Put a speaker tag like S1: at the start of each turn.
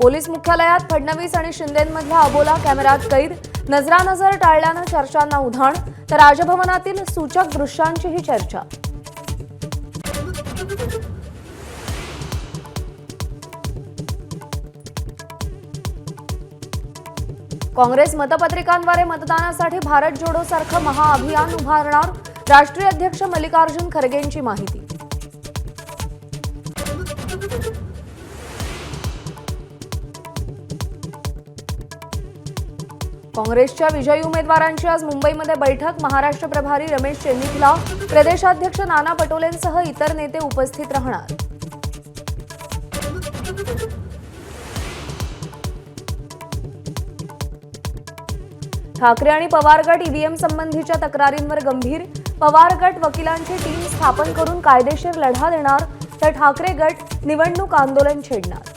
S1: Police मुख्यालयात फडणवीस आणि शिंदेंमधला अबोला कॅमेऱ्यात कैद, नजरानजर टाळल्यानं चर्चांना उधाण, तर राजभवनातील सूचक दृश्यांचीही चर्चा। काँग्रेस मतपत्रिकांद्वारे मतदानासाठी भारत जोडो सारखं महाअभियान उभारणार, राष्ट्रीय अध्यक्ष मल्लिकार्जुन खरगेंची माहिती। काँग्रेसच्या विजयी उमेदवारांची आज मुंबईमध्ये बैठक, महाराष्ट्र प्रभारी रमेश चेन्निथला, प्रदेशाध्यक्ष नाना पटोलेंसह इतर नेते उपस्थित राहणार। ठाकरे आणि पवार गट ईव्हीएम संबंधीच्या तक्रारींवर गंभीर, पवार गट वकिलांची टीम स्थापन करून कायदेशीर लढा देणार, तर ठाकरे गट निवडणूक आंदोलन छेडणार।